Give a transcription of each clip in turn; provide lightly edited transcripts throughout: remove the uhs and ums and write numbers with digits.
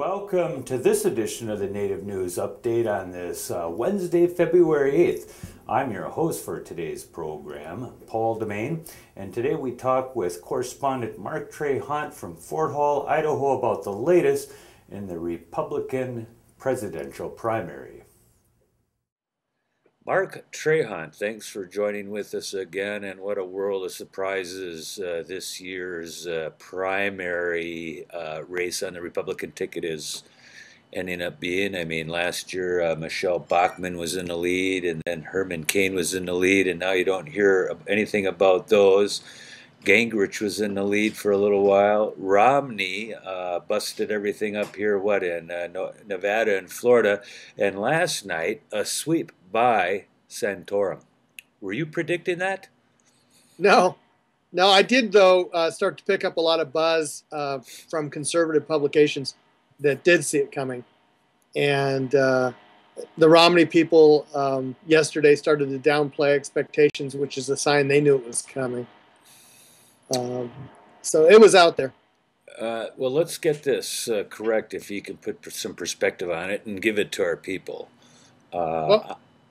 Welcome to this edition of the Native News Update on this Wednesday, February 8th. I'm your host for today's program, Paul DeMain, and today we talk with correspondent Mark Trahant from Fort Hall, Idaho about the latest in the Republican presidential primary. Mark Trahant, thanks for joining with us again, and what a world of surprises this year's primary race on the Republican ticket is ending up being. I mean, last year Michelle Bachmann was in the lead, and then Herman Cain was in the lead, and now you don't hear anything about those. Gingrich was in the lead for a little while. Romney busted everything up here, in Nevada and Florida, and last night a sweep by Santorum. Were you predicting that? No, I did, though, start to pick up a lot of buzz from conservative publications that did see it coming. And the Romney people yesterday started to downplay expectations, which is a sign they knew it was coming. So it was out there. Well, let's get this correct, if you can put some perspective on it and give it to our people.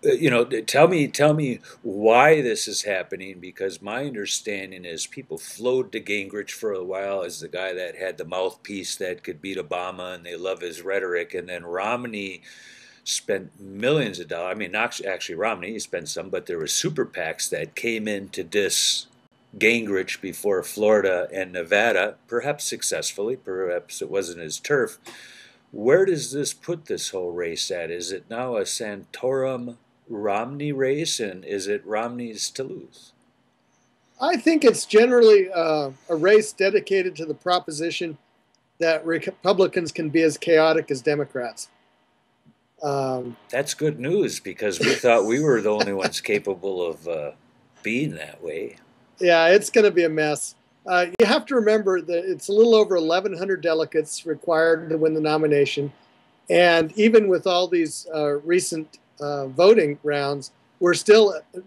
Tell me why this is happening, because my understanding is people flowed to Gingrich for a while as the guy that had the mouthpiece that could beat Obama, and they love his rhetoric. And then Romney spent millions of dollars. I mean, not actually Romney, he spent some, but there were super PACs that came in to diss Gingrich before Florida and Nevada, perhaps successfully, perhaps it wasn't his turf. Where does this put this whole race at? Is it now a Santorum-Romney race, and is it Romney's to lose? I think it's generally a race dedicated to the proposition that Republicans can be as chaotic as Democrats. That's good news, because we thought we were the only ones capable of being that way. Yeah, it's going to be a mess. You have to remember that it's a little over 1,100 delegates required to win the nomination. And even with all these recent voting rounds,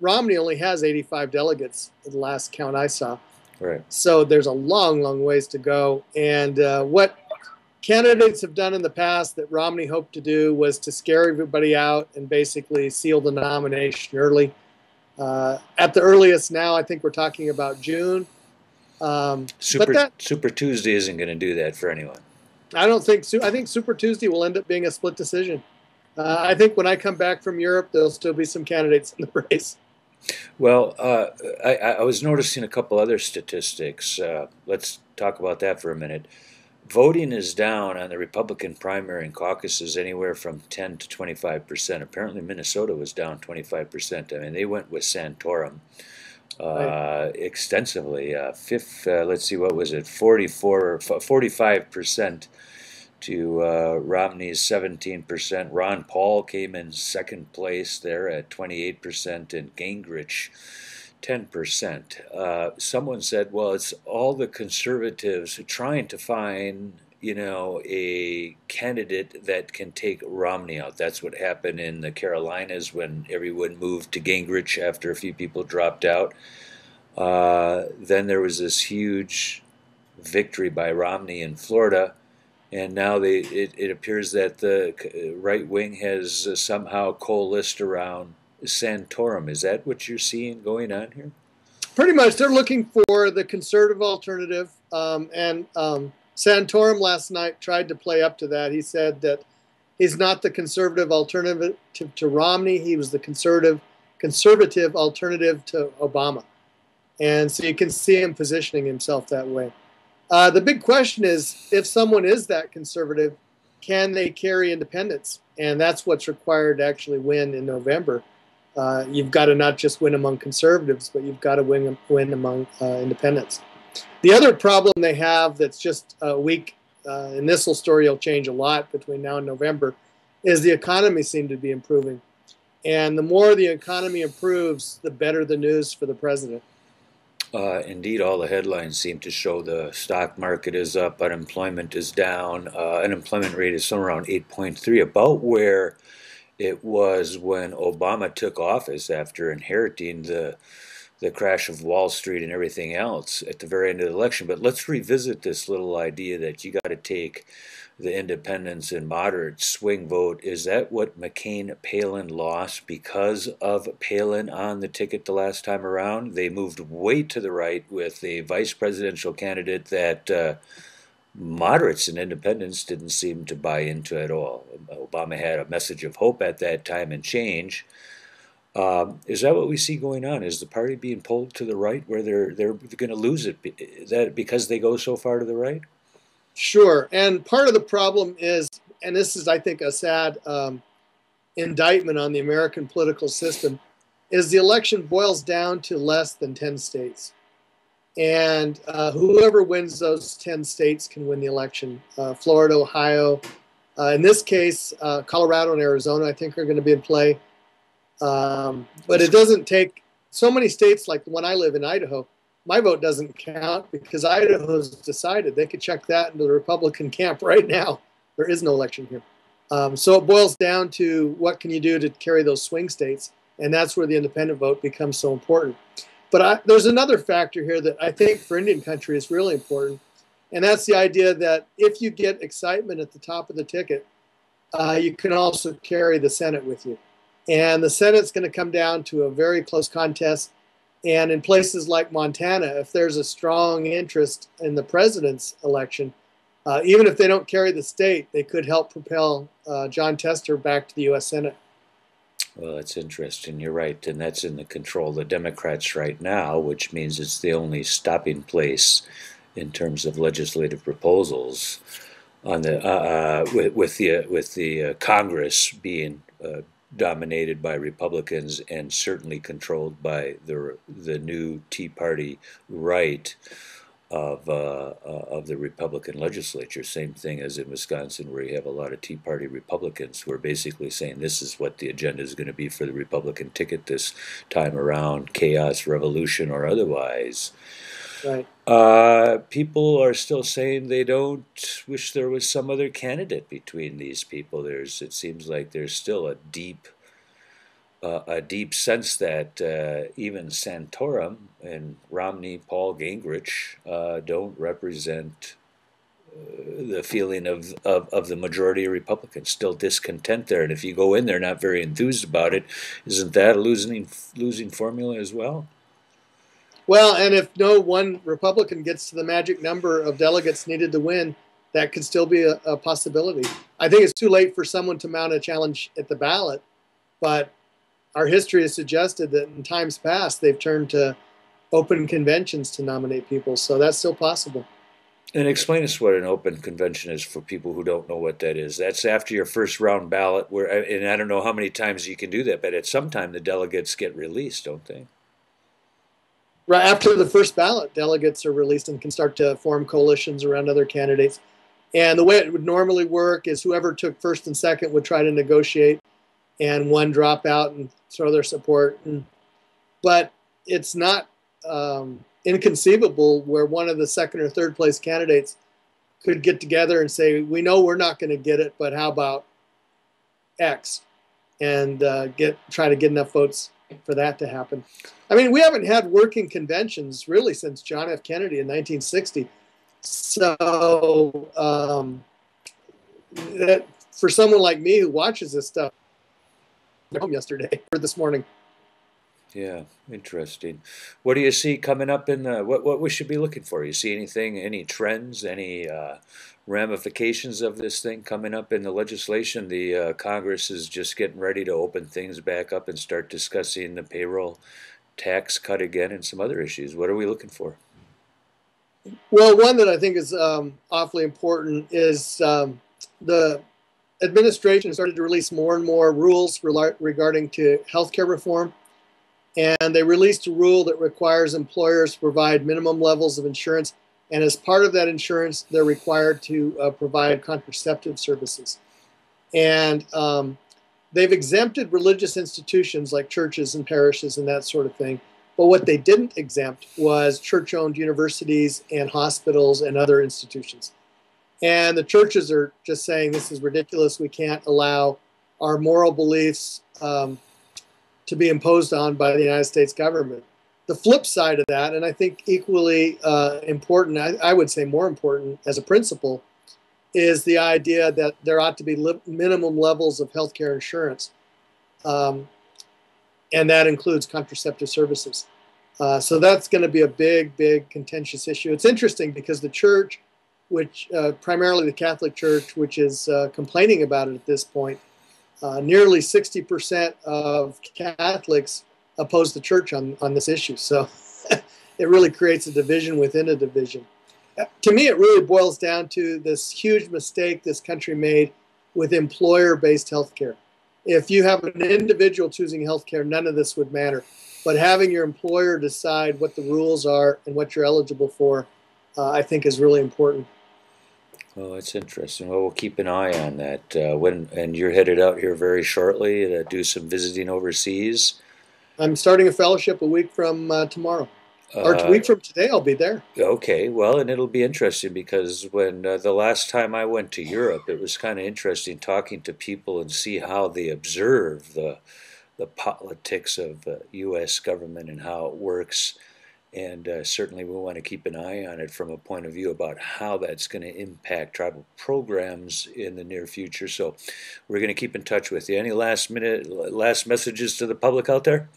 Romney only has 85 delegates at the last count I saw. Right. So there's a long, long ways to go. And what candidates have done in the past that Romney hoped to do was to scare everybody out and basically seal the nomination early. At the earliest now, I think we're talking about June. Super Tuesday isn't going to do that for anyone. I think Super Tuesday will end up being a split decision. I think when I come back from Europe, there'll still be some candidates in the race. Well, I was noticing a couple other statistics. Let's talk about that for a minute. Voting is down on the Republican primary and caucuses anywhere from 10 to 25%. Apparently, Minnesota was down 25%. I mean, they went with Santorum extensively. Let's see, what was it? 45% to Romney's 17%. Ron Paul came in second place there at 28%, and Gingrich 10%. Someone said, well, it's all the conservatives trying to find, a candidate that can take Romney out. That's what happened in the Carolinas when everyone moved to Gingrich after a few people dropped out. Then there was this huge victory by Romney in Florida, and now it appears that the right wing has somehow coalesced around Santorum. Is that what you're seeing going on here? Pretty much. They're looking for the conservative alternative. And Santorum last night tried to play up to that. He said that he's not the conservative alternative to Romney. He was the conservative alternative to Obama. And so you can see him positioning himself that way. The big question is, if someone is that conservative, can they carry independents? And that's what's required to actually win in November. You've got to not just win among conservatives, but you've got to win among independents. The other problem they have that's just weak, and this story will change a lot between now and November, is the economy seemed to be improving. And the more the economy improves, the better the news for the president. Indeed, all the headlines seem to show the stock market is up, unemployment is down, unemployment rate is somewhere around 8.3, about where It was when Obama took office after inheriting the crash of Wall Street and everything else at the very end of the election. But let's revisit this little idea that you got to take the independents and moderate swing vote. Is that what McCain-Palin lost because of Palin on the ticket the last time around? They moved way to the right with a vice presidential candidate that moderates and independents didn't seem to buy into at all. Obama had a message of hope at that time and change. Is that what we see going on? Is the party being pulled to the right where they're going to lose it that because they go so far to the right? Sure. And part of the problem is, and this is, I think, a sad indictment on the American political system, is the election boils down to less than 10 states. And whoever wins those 10 states can win the election. Florida, Ohio, in this case, Colorado and Arizona, I think, are going to be in play. But it doesn't take so many states like the one I live in, Idaho. My vote doesn't count because Idaho's decided. They could check that into the Republican camp right now. There is no election here. So it boils down to what can you do to carry those swing states, and that's where the independent vote becomes so important. But there's another factor here that I think for Indian country is really important, and that's the idea that if you get excitement at the top of the ticket, you can also carry the Senate with you. And the Senate's going to come down to a very close contest. And in places like Montana, if there's a strong interest in the president's election, even if they don't carry the state, they could help propel John Tester back to the U.S. Senate. Well, that's interesting. You're right. And that's in the control of the Democrats right now, which means it's the only stopping place in terms of legislative proposals on the with the Congress being dominated by Republicans and certainly controlled by the new Tea Party right of the Republican legislature. Same thing as in Wisconsin, where you have a lot of Tea Party Republicans who are basically saying this is what the agenda is going to be for the Republican ticket this time around: chaos, revolution, or otherwise. Right. People are still saying they don't wish there was some other candidate between these people. It seems like there's still a deep sense that even Santorum and Romney, Paul, Gingrich don't represent the feeling of the majority of Republicans. Still discontent there, and if you go in there not very enthused about it, isn't that a losing formula as well? Well, and if no one Republican gets to the magic number of delegates needed to win, that could still be a possibility. I think it's too late for someone to mount a challenge at the ballot, but our history has suggested that in times past they've turned to open conventions to nominate people, so that's still possible. And explain us what an open convention is for people who don't know what that is. That's after your first round ballot, and I don't know how many times you can do that, but at some time the delegates get released, don't they? Right after the first ballot, delegates are released and can start to form coalitions around other candidates. And the way it would normally work is whoever took first and second would try to negotiate, and one drop out and throw their support. But it's not inconceivable where one of the second or third place candidates could get together and say, we know we're not going to get it, but how about X? And try to get enough votes for that to happen. I mean, we haven't had working conventions really since John F. Kennedy in 1960. So for someone like me who watches this stuff, home yesterday or this morning. Yeah, interesting. What do you see coming up in what we should be looking for? You see anything, any trends, any ramifications of this thing coming up in the legislation? The Congress is just getting ready to open things back up and start discussing the payroll tax cut again and some other issues. What are we looking for? Well, one that I think is awfully important is the administration started to release more and more rules regarding to healthcare reform. And they released a rule that requires employers to provide minimum levels of insurance. And as part of that insurance, they're required to provide contraceptive services. And they've exempted religious institutions like churches and parishes and that sort of thing. But what they didn't exempt was church-owned universities and hospitals and other institutions. And the churches are just saying, this is ridiculous. We can't allow our moral beliefs to be imposed on by the United States government. The flip side of that, and I think equally important, I would say more important as a principle, is the idea that there ought to be minimum levels of healthcare insurance, and that includes contraceptive services. So that's going to be a big, big contentious issue. It's interesting because the church, which primarily the Catholic Church, which is complaining about it at this point, nearly 60% of Catholics oppose the church on this issue. So it really creates a division within a division. To me, it really boils down to this huge mistake this country made with employer-based healthcare. If you have an individual choosing healthcare, none of this would matter. But having your employer decide what the rules are and what you're eligible for, I think is really important. Oh, that's interesting. Well, we'll keep an eye on that. And you're headed out here very shortly to do some visiting overseas. I'm starting a fellowship a week from tomorrow. Or a week from today, I'll be there. Okay, well, and it'll be interesting because when the last time I went to Europe, it was kind of interesting talking to people and see how they observe the politics of U.S. government and how it works. And certainly we want to keep an eye on it from a point of view about how that's going to impact tribal programs in the near future. So we're going to keep in touch with you. Any last messages to the public out there?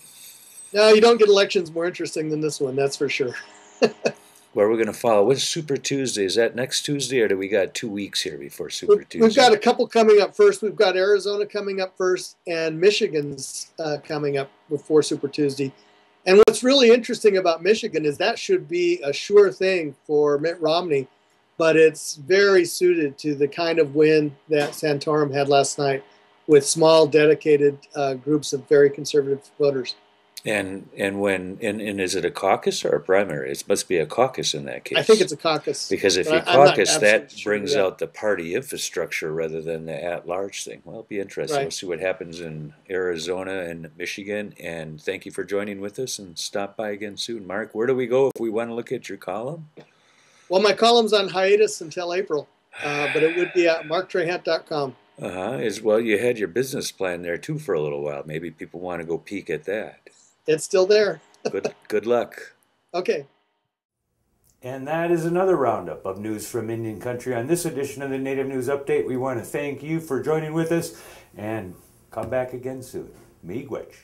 No, you don't get elections more interesting than this one, that's for sure. Where we're going to follow. What's Super Tuesday? Is that next Tuesday, or do we got 2 weeks here before Super Tuesday? We've got a couple coming up first. We've got Arizona coming up first, and Michigan's coming up before Super Tuesday. And what's really interesting about Michigan is that should be a sure thing for Mitt Romney, but it's very suited to the kind of win that Santorum had last night with small, dedicated groups of very conservative voters. And is it a caucus or a primary? It must be a caucus in that case. I think it's a caucus. Because if you caucus, that brings out the party infrastructure rather than the at-large thing. Well, it'll be interesting. We'll see what happens in Arizona and Michigan. And thank you for joining with us, and stop by again soon. Mark, where do we go if we want to look at your column? Well, my column's on hiatus until April, but it would be at marktrahant.com. Well, you had your business plan there too for a little while. Maybe people want to go peek at that. It's still there. Good luck. Okay. And that is another roundup of news from Indian Country. On this edition of the Native News Update, we want to thank you for joining with us, and come back again soon. Miigwech.